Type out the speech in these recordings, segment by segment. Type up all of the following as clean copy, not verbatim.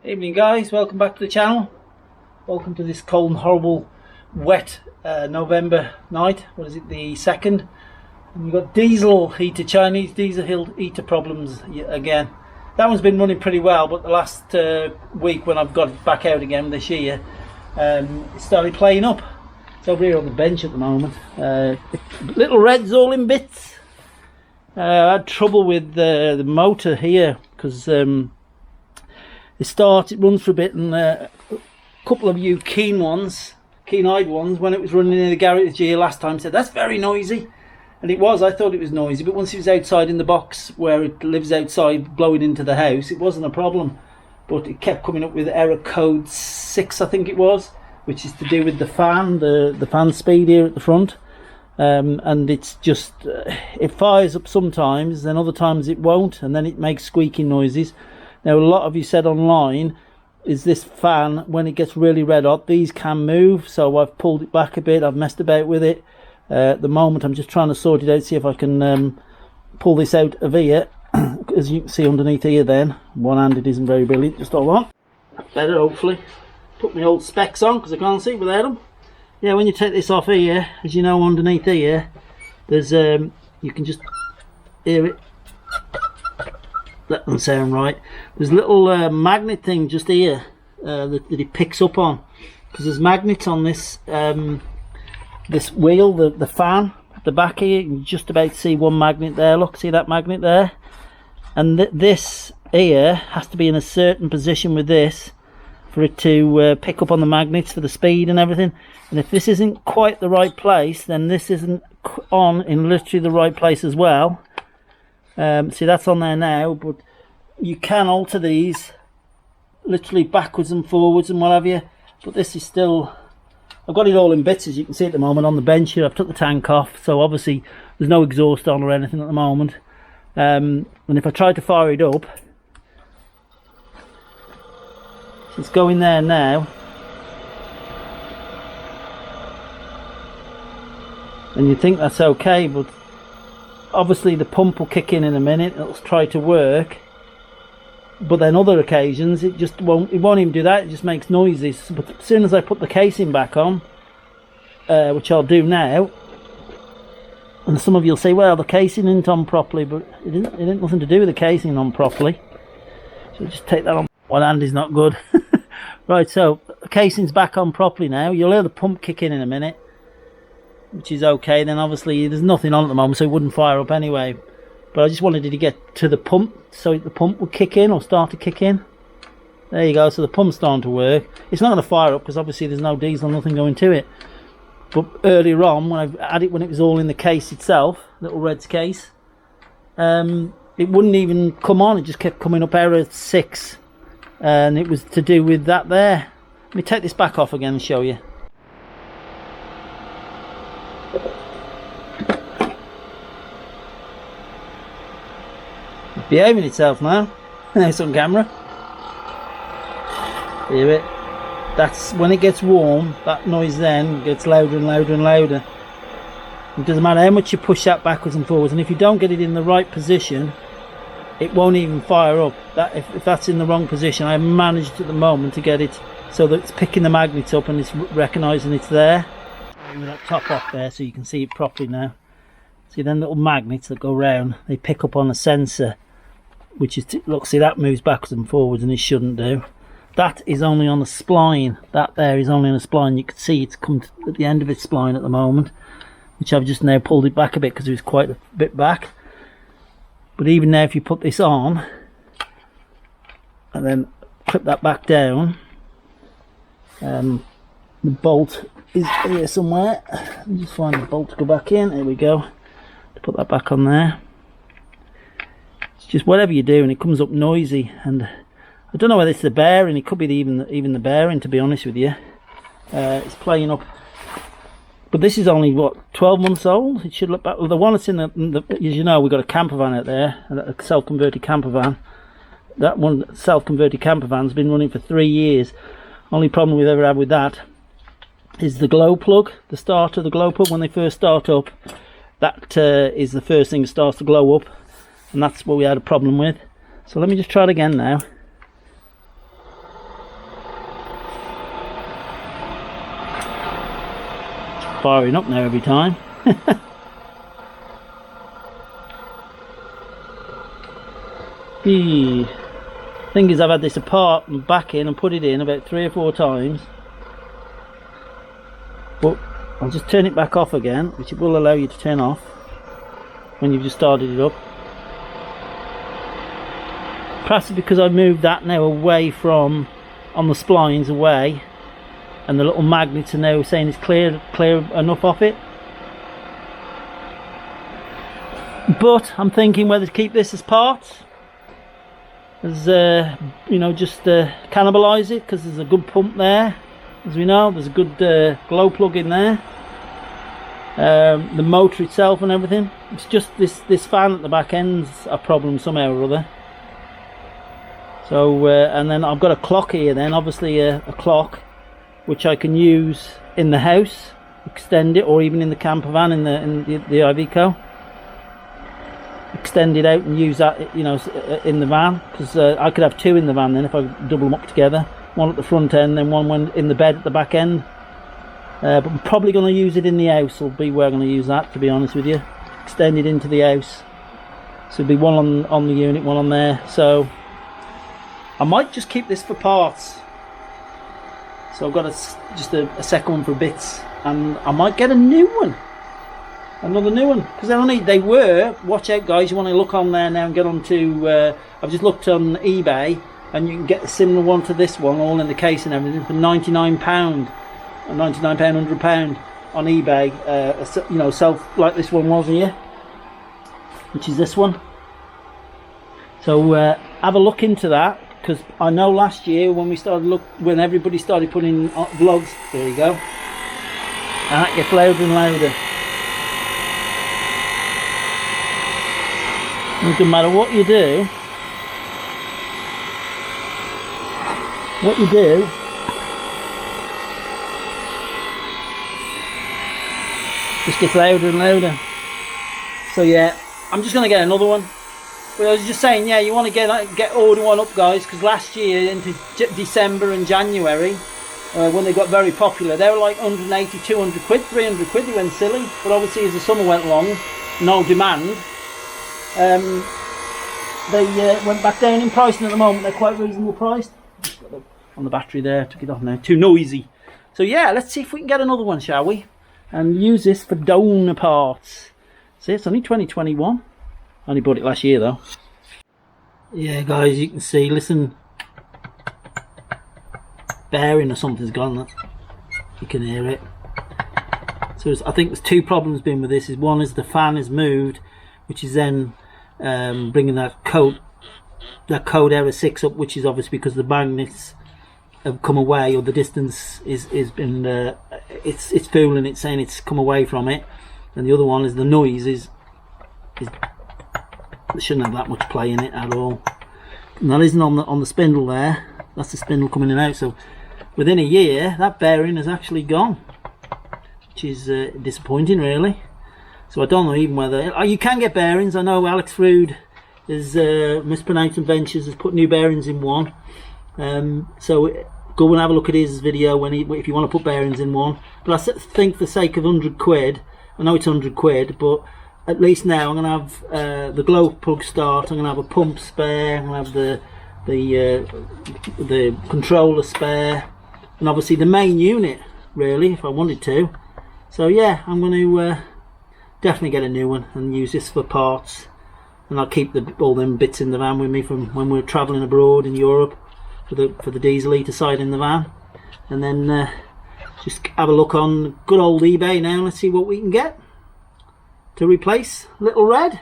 Evening guys, welcome back to the channel. Welcome to this cold and horrible wet November night. What is it, the 2nd? And you've got Chinese diesel heater problems again. That one's been running pretty well, but the last week when I've got it back out again this year, it started playing up. It's over here on the bench at the moment. Little Red's all in bits. I had trouble with the motor here because it runs for a bit, and a couple of you keen-eyed ones, when it was running in the garage here last time, said that's very noisy. And it was. I thought it was noisy, but once it was outside in the box where it lives outside blowing into the house, it wasn't a problem. But it kept coming up with error code 6, I think it was, which is to do with the fan, the fan speed here at the front. And it's just it fires up sometimes, then other times it won't, and then it makes squeaking noises. Now, a lot of you said online, is this fan, when it gets really red hot, these can move, so I've pulled it back a bit, I've messed about with it. At the moment I'm just trying to sort it out, see if I can pull this out of here. As you can see underneath here then, one-handed isn't very brilliant, just hold on. Better, hopefully. Put my old specs on because I can't see without them. Yeah, when you take this off here, as you know, underneath here, there's you can just hear it. Let them sound right. There's a little magnet thing just here that it picks up on, because there's magnets on this this wheel, the fan at the back here. You can just about see one magnet there. Look, see that magnet there? And this here has to be in a certain position with this for it to pick up on the magnets for the speed and everything. And if this isn't quite the right place, then this isn't on in literally the right place as well. See, that's on there now, but you can alter these literally backwards and forwards and what have you. But this is still, I've got it all in bits, as you can see at the moment on the bench here. I've took the tank off, so obviously there's no exhaust on or anything at the moment. And if I try to fire it up, so it's going there now, and you think that's okay, but obviously the pump will kick in a minute, it'll try to work, but then other occasions it just won't even do that. It just makes noises. But as soon as I put the casing back on, which I'll do now, and some of you'll say, well, the casing isn't on properly, but it didn't nothing to do with the casing on properly. So just take that on. One hand is not good. Right, so the casing's back on properly now. You'll hear the pump kick in a minute, which is okay. Then obviously there's nothing on at the moment, so it wouldn't fire up anyway. But I just wanted it to get to the pump, so the pump would kick in, or start to kick in. There you go, so the pump's starting to work. It's not going to fire up because obviously there's no diesel, nothing going to it. But earlier on, when I had it, when it was all in the case itself, Little Red's case, it wouldn't even come on. It just kept coming up error 6, and it was to do with that there. Let me take this back off again and show you. It's behaving itself now. It's on camera. Hear it? That's when it gets warm, that noise then gets louder and louder and louder. It doesn't matter how much you push that backwards and forwards, and if you don't get it in the right position, it won't even fire up. That if that's in the wrong position, I managed at the moment to get it so that it's picking the magnets up and it's recognising it's there. With that top off there so you can see it properly now. See them little magnets that go round, they pick up on a sensor, which is, look, see that moves backwards and forwards and it shouldn't do. That is only on the spline. That there is only on a spline. You can see it's come at the end of its spline at the moment, which I've just now pulled it back a bit because it was quite a bit back. But even now, if you put this on and then clip that back down, the bolt is here somewhere. Let me just find the bolt to go back in. There we go. To put that back on there. It's just whatever you do, and it comes up noisy, and I don't know whether it's the bearing. It could be even the bearing, to be honest with you. It's playing up. But this is only, what, 12 months old? It should look back. Well, the one that's in the as you know, we've got a camper van out there, a self-converted camper van. That one, self-converted camper van's been running for 3 years. Only problem we've ever had with that is the glow plug, the start of the glow plug. When they first start up, that is the first thing that starts to glow up, and that's what we had a problem with. So let me just try it again now. firing up now every time. The thing is, I've had this apart and back in and put it in about 3 or 4 times, but I'll just turn it back off again, which it will allow you to turn off when you've just started it up. Perhaps because I've moved that now away from, on the splines away, and the little magnets are now saying it's clear enough off it. But I'm thinking whether to keep this as parts, as you know, just cannibalise it, because there's a good pump there, as we know. There's a good glow plug in there. The motor itself and everything. It's just this fan at the back end's a problem somehow or other. So and then I've got a clock here. Then obviously a clock which I can use in the house, extend it, or even in the camper van in the Iveco. Extend it out and use that, you know, in the van, because I could have 2 in the van then if I double them up together, one at the front end, then one in the bed at the back end. But I'm probably going to use it in the house. Will be where I'm going to use that, to be honest with you. Extend it into the house, so it'll be one on the unit, one on there. So I might just keep this for parts. So I've got just a second one for bits, and I might get a new one. Another new one, because they were, watch out guys, you want to look on there now and get onto, I've just looked on eBay, and you can get a similar one to this one, all in the case and everything, for £99, £100 on eBay, you know, like this one was here, which is this one. So have a look into that, because I know last year when when everybody started putting vlogs, there you go, and that gets louder and louder. It doesn't matter what you do. Just gets louder and louder. So yeah, I'm just going to get another one. But I was just saying, yeah, you want to get order one up, guys, because last year into December and January, when they got very popular, they were like 180, 200 quid, 300 quid. They went silly. But obviously, as the summer went along, no demand. They went back down in pricing. At the moment they're quite reasonable priced. On the battery there, took it off now, too noisy. So yeah, let's see if we can get another one, shall we, and use this for donor parts. See, it's only 2021. Only bought it last year though. Yeah guys, you can see, listen, bearing or something's gone. You can hear it. So I think there's 2 problems been with this. One is the fan is moved, which is then bringing that code error 6 up, which is obviously because the magnets have come away, or the distance is been it's fooling it, saying it's come away from it. And the other one is the noise is it shouldn't have that much play in it at all. And that isn't on the spindle there. That's the spindle coming in and out. So within a year that bearing has actually gone, which is disappointing really. So I don't know even whether you can get bearings. I know Alex Frood is Mispronouncing Ventures has put new bearings in one. So go and have a look at his video if you want to put bearings in one. But I think for the sake of 100 quid, I know it's 100 quid, but at least now I'm going to have the glow plug start. I'm going to have a pump spare. I'm going to have the controller spare, and obviously the main unit really, if I wanted to. So yeah, I'm going to definitely get a new one and use this for parts, and I'll keep all them bits in the van with me from when we're travelling abroad in Europe for the diesel eater side in the van. And then just have a look on good old eBay now. Let's see what we can get to replace Little Red.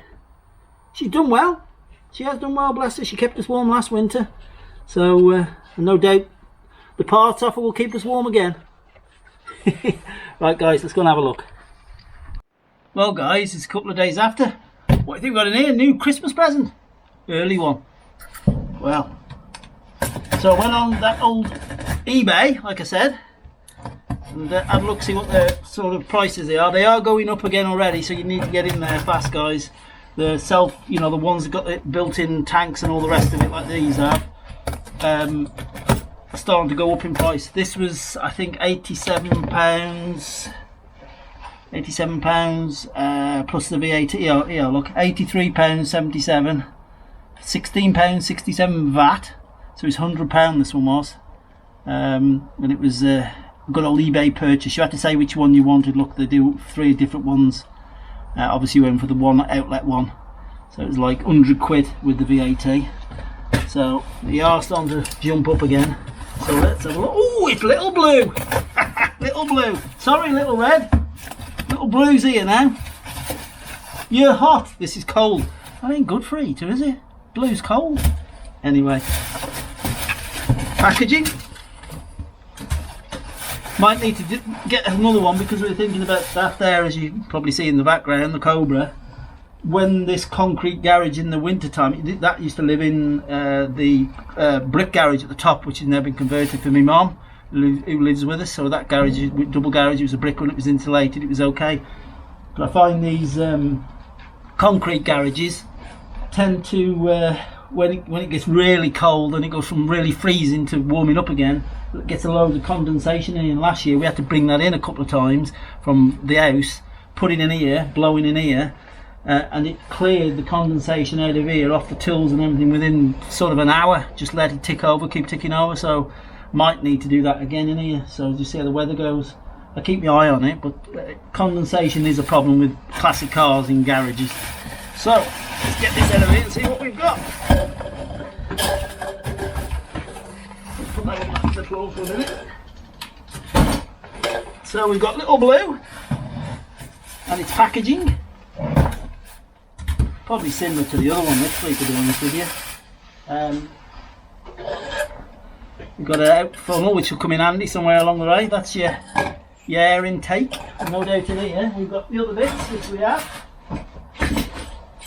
She's done well. She has done well, bless her. She kept us warm last winter, so no doubt the parts offer will keep us warm again. Right guys, let's go and have a look. Well guys, it's a couple of days after. What do you think we've got in here? New Christmas present. Early one. Well, so I went on that old eBay, like I said, and have a look, see what the sort of prices they are. They are going up again already, so you need to get in there fast, guys. The the ones that got the built-in tanks and all the rest of it, like these have, starting to go up in price. This was, I think, £87. £87 plus the VAT. Here, look, £83.77, £16.67 VAT. So it's £100 this one was. And it was a good old eBay purchase. You had to say which one you wanted. Look, they do 3 different ones. Obviously went for the one outlet one. So it was like £100 with the VAT. So the arse starting to jump up again. So let's have a look. Oh, it's Little Blue. Little Blue. Sorry, Little Red. Little Blue's here now. You're hot. This is cold. That ain't good for eater, is it? Blue's cold. Anyway. Packaging. Might need to get another one because we're thinking about that there, as you can probably see in the background, the Cobra. When this concrete garage in the winter time, that used to live in the brick garage at the top, which has now been converted for my mum, who lives with us. So that garage, double garage, it was a brick one, it was insulated, it was okay. But I find these concrete garages tend to, when it gets really cold and it goes from really freezing to warming up again, it gets a load of condensation in. And last year we had to bring that in a couple of times from the house, put it in here, blowing in here. And it cleared the condensation out of here off the tools and everything within sort of an hour. Just let it tick over, keep ticking over. So might need to do that again in here. So just see how the weather goes. I keep my eye on it, but condensation is a problem with classic cars in garages. So let's get this out of here and see what we've got. Let's put that on the floor for a minute. So we've got Little Blue and its packaging. Probably similar to the other one, literally, to be honest with you. We've got an out funnel which will come in handy somewhere along the way. That's your air intake. No doubt in here we've got the other bits which we have.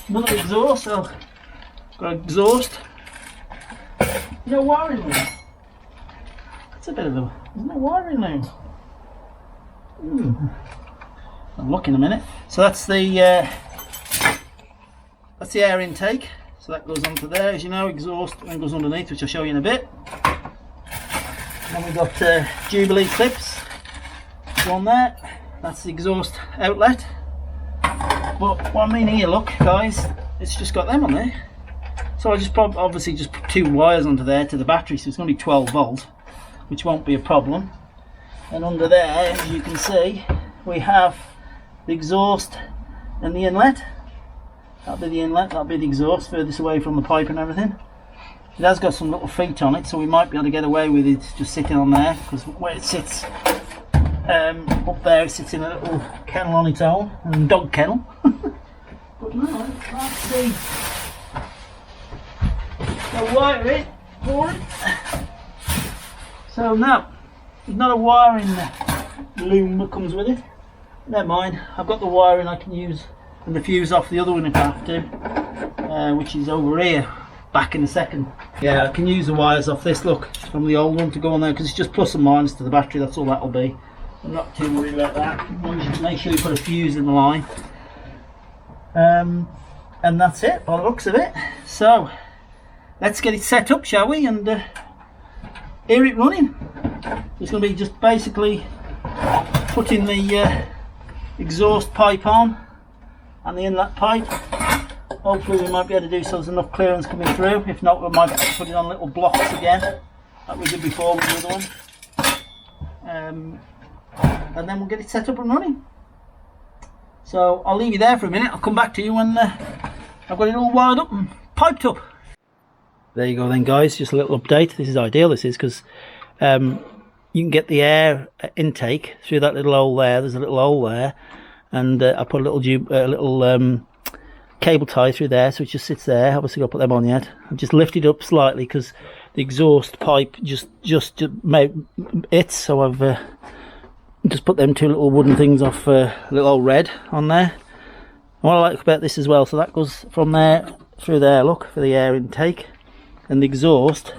Another exhaust, so got an exhaust. No wiring loom. That's a bit of a, there's no wiring loom. I'll look in a minute. So that's the air intake, so that goes onto there, as you know, exhaust, and goes underneath, which I'll show you in a bit. And then we've got Jubilee clips on there. That's the exhaust outlet. But what I mean here, look guys, it's just got them on there. So I just obviously just put 2 wires onto there to the battery, so it's going to be 12 volt, which won't be a problem. And under there, as you can see, we have the exhaust and the inlet. That'll be the inlet, that'll be the exhaust, furthest away from the pipe and everything. It has got some little feet on it, so we might be able to get away with it just sitting on there, because where it sits up there, it sits in a little kennel on its own, a dog kennel. But no, let's see. So wire it for it. So no, there's not a wiring loom that comes with it. Never mind, I've got the wiring I can use and the fuse off the other one if I have to, which is over here, back in a second. Yeah, I can use the wires off this, look, from the old one to go on there, because it's just plus and minus to the battery, that's all that'll be. I'm not too worried about that. Make sure you put a fuse in the line. And that's it, by the looks of it. So, let's get it set up, shall we, and hear it running. It's going to be just basically putting the exhaust pipe on and the inlet pipe. Hopefully we might be able to do so there's enough clearance coming through. If not, we might put it on little blocks again, like we did before with the other one. And then we'll get it set up and running. So I'll leave you there for a minute. I'll come back to you when I've got it all wired up and piped up. There you go then guys, just a little update. This is ideal, this is, because you can get the air intake through that little hole there. There's a little hole there. And I put a little cable tie through there, so it just sits there. Obviously got to put them on yet. I've just lifted up slightly because the exhaust pipe just made it, so I've just put them 2 little wooden things off little old Red on there. And what I like about this as well, so that goes from there through there, look, for the air intake, and the exhaust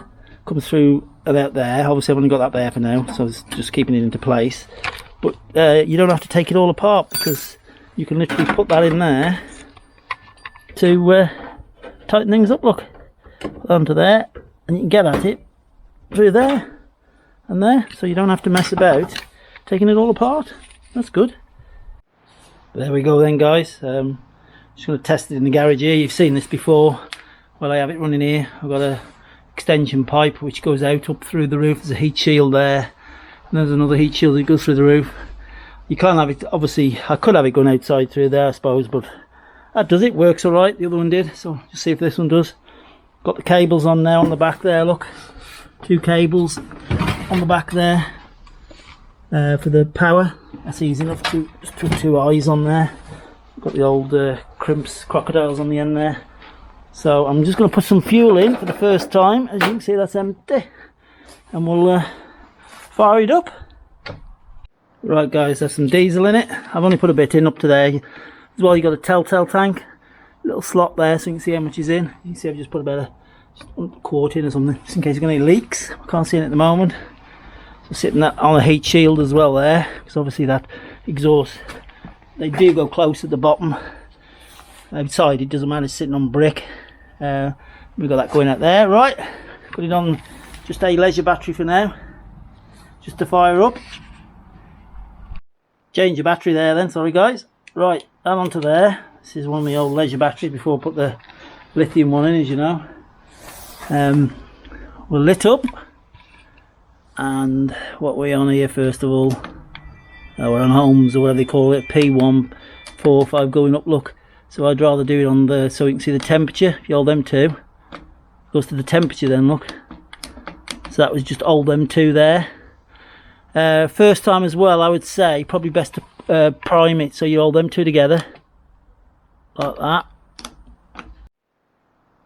comes through and out there. Obviously I've only got that there for now, so I was just keeping it into place. But you don't have to take it all apart, because you can literally put that in there to tighten things up, look, onto there, and you can get at it through there and there, so you don't have to mess about taking it all apart. That's good. There we go then, guys. Just going to test it in the garage here. You've seen this before. Well, I have it running here. I've got a extension pipe which goes out up through the roof. There's a heat shield there, and there's another heat shield that goes through the roof. You can't have it, obviously I could have it going outside through there I suppose, but that does it, works alright. The other one did, so just see if this one does. Got the cables on now on the back there, look. 2 cables on the back there for the power. That's easy enough to just put 2 eyes on there. Got the old crimps, crocodiles on the end there. So I'm just going to put some fuel in for the first time. As you can see, that's empty, and we'll fire it up. Right guys, there's some diesel in it. I've only put a bit in up to there. As well, you got a telltale tank, little slot there so you can see how much is in. You can see I've just put about a quart in or something, just in case you've got any leaks. I can't see it at the moment. So sitting that on a heat shield as well there, because obviously that exhaust, they do go close at the bottom. Outside it doesn't matter, it's sitting on brick. We've got that going out there. Right, put it on just a leisure battery for now, just to fire up. Change your battery there then, sorry guys. Right, that onto there. This is one of the old leisure batteries before I put the lithium one in, as you know. We're lit up, and what we're on here first of all, we're on Holmes or whatever they call it, P145 going up, look. So I'd rather do it on the, so you can see the temperature. If you hold them 2, goes to the temperature then, look. So that was just hold them 2 there. First time as well, I would say probably best to prime it, so you hold them 2 together like that.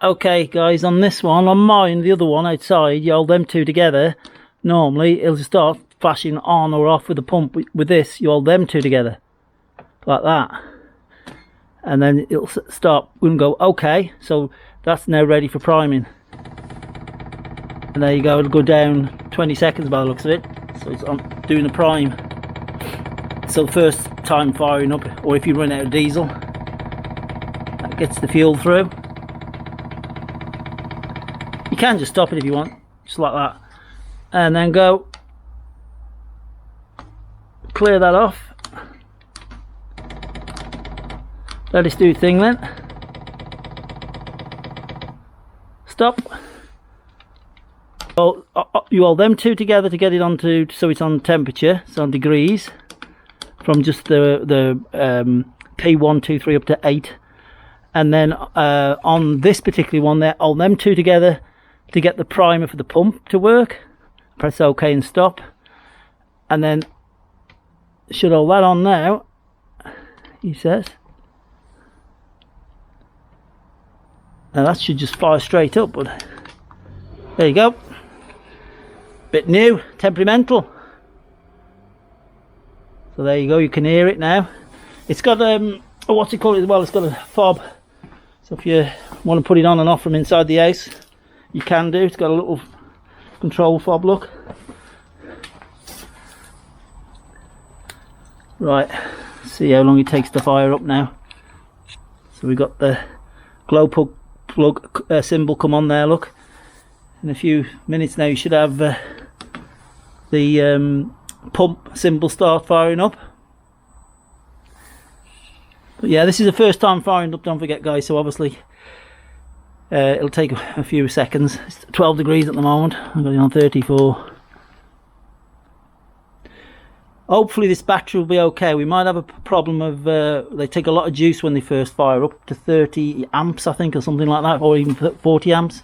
Okay guys, on this one, on mine, the other one outside, you hold them 2 together. Normally it'll just start flashing on or off with the pump. With this, you hold them 2 together like that, and then it'll start and go okay. So that's now ready for priming, and there you go. It'll go down 20 seconds by the looks of it. So it's on doing a prime. So first time firing up, or if you run out of diesel, that gets the fuel through. You can just stop it if you want, just like that, and then go clear that off. Let it do its thing then. Stop. Well, you hold them 2 together to get it onto, so it's on temperature, so on degrees, from just the P123 up to 8, and then on this particular one there, hold them 2 together to get the primer for the pump to work. Press OK and stop, and then should hold that on now, he says. Now that should just fire straight up, but there you go. Bit new, temperamental. So there you go, you can hear it now. It's got what's it called as well, it's got a fob. So if you want to put it on and off from inside the house, you can do. It's got a little control fob, look. Right, see how long it takes to fire up now. So we've got the glow plug symbol come on there, look. In a few minutes now you should have the pump symbol start firing up. But yeah, this is the first time firing up, don't forget guys, so obviously it'll take a few seconds. It's 12 degrees at the moment, I've got it on 34. Hopefully this battery will be okay. We might have a problem of they take a lot of juice when they first fire up, to 30 amps I think, or something like that, or even 40 amps.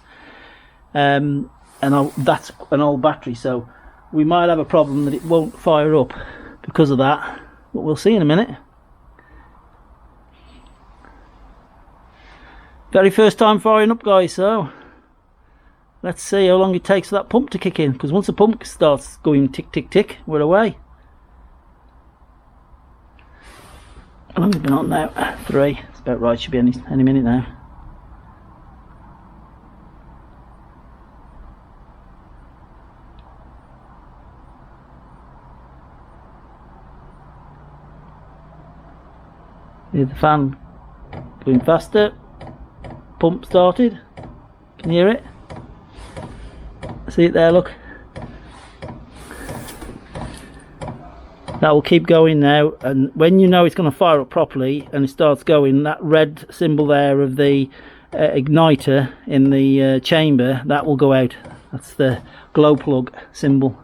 And that's an old battery, so we might have a problem that it won't fire up because of that, but we'll see in a minute. Very first time firing up guys, so let's see how long it takes for that pump to kick in, because once the pump starts going tick tick tick, we're away. How long has it been on now? 3, it's about right, should be any minute now. Hear the fan going faster. Pump started. Can you hear it? See it there, look. That will keep going now, and when you know it's going to fire up properly and it starts going, that red symbol there of the igniter in the chamber, that will go out. That's the glow plug symbol.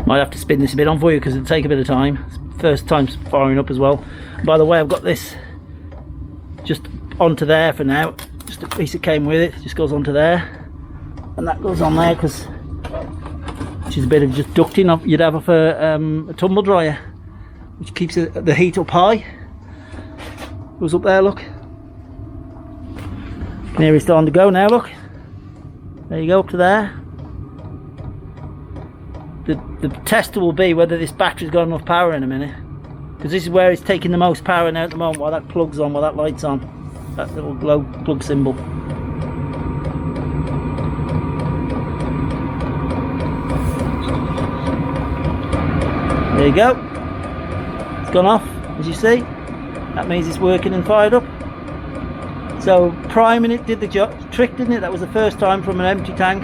Might have to spin this a bit on for you because it'll take a bit of time. It's first time firing up as well. By the way, I've got this just onto there for now. Just a piece that came with it, just goes onto there, and that goes on there because which is a bit of just ducting you'd have off a tumble dryer, which keeps the heat up high. Goes up there, look. Nearly starting to go now, look. There you go, up to there. The tester will be whether this battery's got enough power in a minute, because this is where it's taking the most power now at the moment, while that plug's on, while that light's on, that little glow plug symbol. There you go, it's gone off, as you see. That means it's working and fired up. So priming it did the job, trick, didn't it? That was the first time from an empty tank.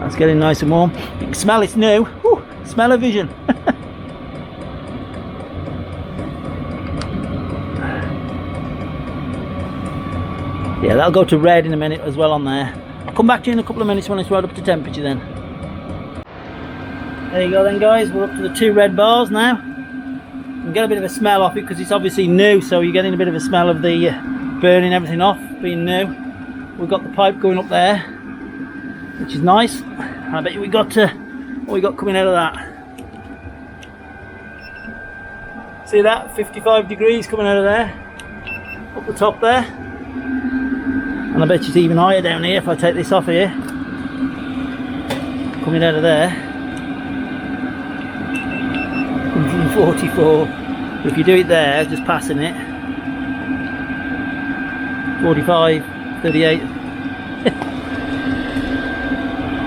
It's getting nice and warm. You can smell it's new. Whew, smell-o-vision. Yeah, that'll go to red in a minute as well on there. I'll come back to you in a couple of minutes when it's right up to temperature then. There you go then, guys. We're up to the 2 red bars now. You can get a bit of a smell off it because it's obviously new, so you're getting a bit of a smell of the burning everything off, being new. We've got the pipe going up there, which is nice. I bet you we got what we got coming out of that. See that? 55 degrees coming out of there, up the top there. And I bet you it's even higher down here if I take this off here. Coming out of there. 144. But if you do it there, just passing it. 45, 38.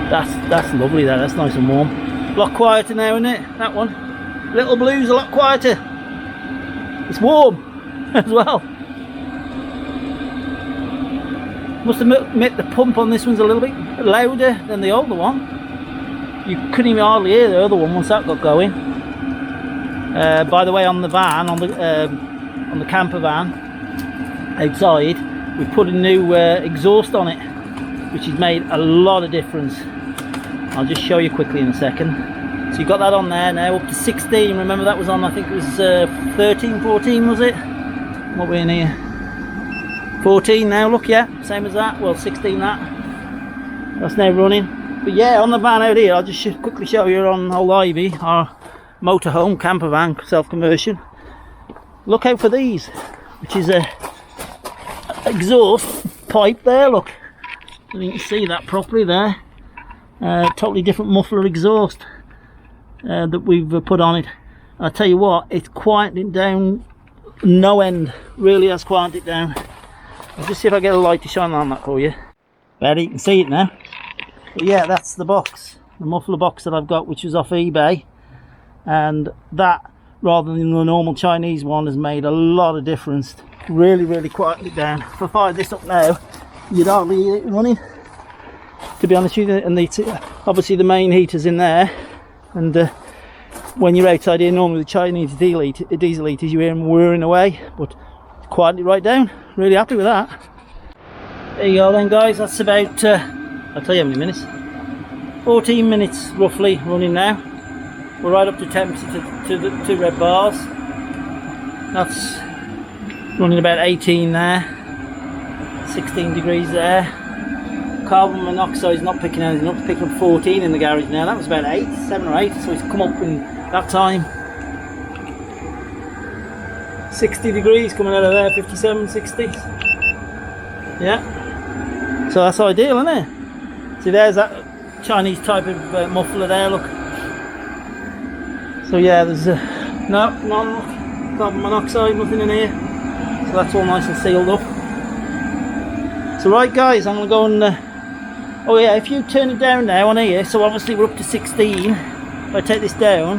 That's lovely there, that's nice and warm. A lot quieter now, isn't it? That one. Little Blue's a lot quieter. It's warm as well. Must admit the pump on this one's a little bit louder than the older one. You couldn't even hardly hear the other one once that got going. By the way, on the van, on the camper van outside, we put a new exhaust on it, which has made a lot of difference. I'll just show you quickly in a second. So you've got that on there now, up to 16. Remember that was on, I think it was 13, 14 was it? What we're in here? 14 now, look, yeah, same as that. Well, 16 that. That's now running. But yeah, on the van out here, I'll just quickly show you on Old Ivy, our motorhome camper van, self-conversion. Look out for these, which is a exhaust pipe there, look. You can see that properly there. Totally different muffler exhaust that we've put on it. And I tell you what, it's quieted it down no end. Really has quieted it down. I'll just see if I get a light to shine on that for you. There, you can see it now. But yeah, that's the box, the muffler box that I've got, which was off eBay. And that, rather than the normal Chinese one, has made a lot of difference. Really quieted it down. If I fire this up now, you'd hardly hear it running, to be honest with you. And obviously the main heater's in there, and when you're outside here, normally the Chinese diesel heaters, you hear them whirring away, but it's quieted it right down. Really happy with that. There you go then, guys. That's about I'll tell you how many minutes. 14 minutes roughly running now. We're right up to temperature to the 2 red bars. That's running about 18 there, 16 degrees there. Carbon monoxide is not picking anything up, it's picking up 14 in the garage now. That was about 7 or 8, so it's come up in that time. 60 degrees coming out of there, 57, 60. Yeah. So that's ideal, isn't it? See, there's that Chinese type of muffler there, look. So yeah, there's carbon monoxide, nothing in here. So that's all nice and sealed up. So right guys, I'm going to go and oh yeah, if you turn it down now on here, so obviously we're up to 16. If I take this down,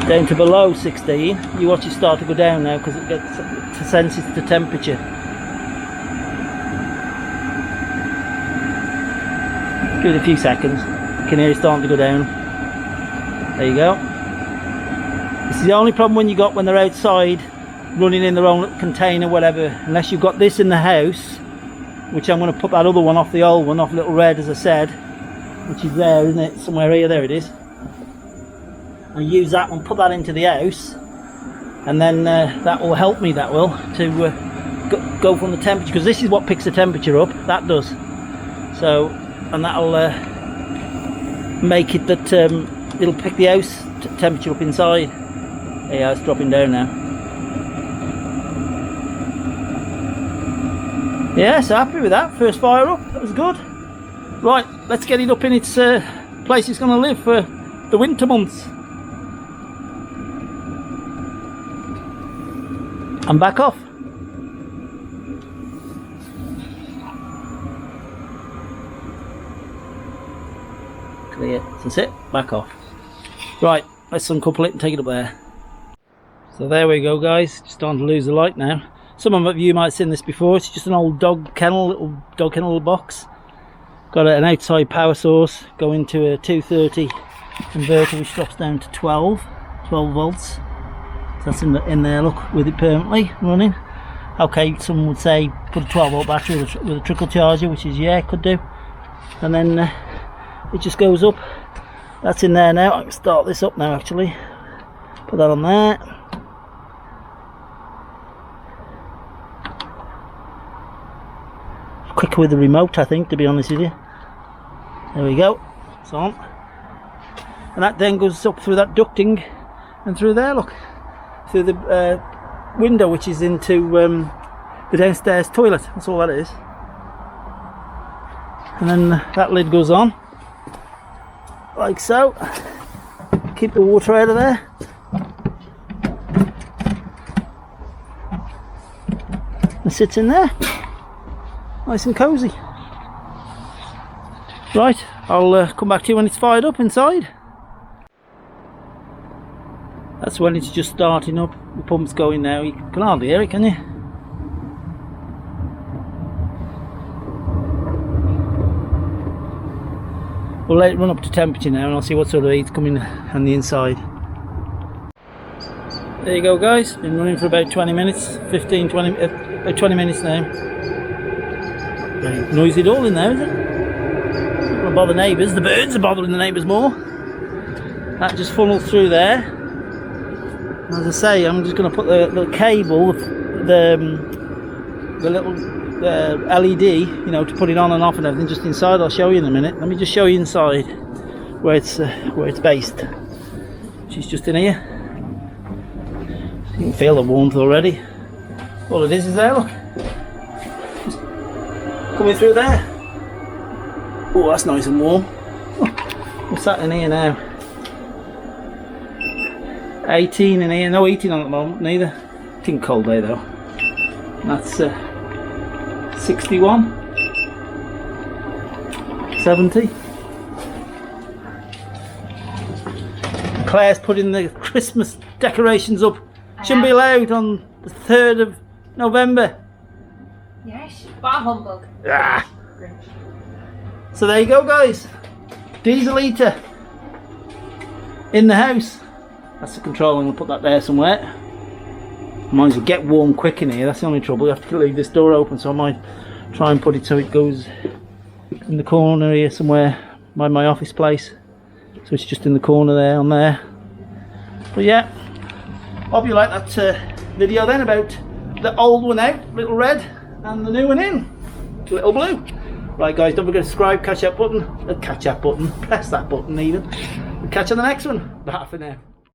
down to below 16, you watch it start to go down now because it senses the temperature. Give it a few seconds, you can hear it starting to go down. There you go. This is the only problem when they're outside running in their own little container, whatever, unless you've got this in the house, which I'm going to put that other one off the old one, off Little Red, as I said, which is there, isn't it? Somewhere here, there it is. And use that one, put that into the house, and then that will help me, that will, to go from the temperature, because this is what picks the temperature up, that does. So, and that'll make it that it'll pick the house temperature up inside. Yeah, it's dropping down now. Yeah, so happy with that. First fire up, that was good. Right, let's get it up in its place it's going to live for the winter months. And back off. Clear, that's it, back off. Right, let's uncouple it and take it up there. So there we go guys, just starting to lose the light now. Some of you might have seen this before. It's just an old dog kennel, little box. Got an outside power source going to a 230 converter which drops down to 12 volts. So that's in there, look, with it permanently running. Okay, someone would say put a 12 volt battery with a trickle charger, which is, yeah, could do. And then it just goes up. That's in there now. I can start this up now actually. Put that on there. Quicker with the remote, I think, to be honest with you. There we go, it's on. And that then goes up through that ducting and through there, look, through the window which is into the downstairs toilet. That's all that is. And then that lid goes on like so. Keep the water out of there. And sits in there, nice and cozy. Right, I'll come back to you when it's fired up inside. That's when it's just starting up. The pump's going now. You can hardly hear it, can you? We'll let it run up to temperature now and I'll see what sort of heat's coming on the inside. There you go guys, been running for about 20 minutes, about 20 minutes now. Very noisy at all in there, is it? Don't want to bother neighbours, the birds are bothering the neighbours more. That just funnels through there. As I say, I'm just going to put the cable, the little LED, you know, to put it on and off and everything, just inside. I'll show you in a minute. Let me just show you inside where it's based. She's just in here. You can feel the warmth already. All it is there, look. Just coming through there. Oh, that's nice and warm. What's that in here now? 18 in here, no heating on at the moment, neither. It's a cold day though. That's 61, 70. Claire's putting the Christmas decorations up. Shouldn't be allowed on the 3rd of November. Yes, bar humbug. Ah. So there you go guys. Diesel heater in the house. That's the control. I'm going to put that there somewhere. Might as well get warm quick in here. That's the only trouble. You have to leave this door open, so I might try and put it so it goes in the corner here somewhere by my office place. So it's just in the corner there, on there. But yeah, hope you like that video then about the old one out, Little Red, and the new one in, Little Blue. Right guys, don't forget to subscribe, press that button, press that button even. We'll catch you on the next one. Bye for now.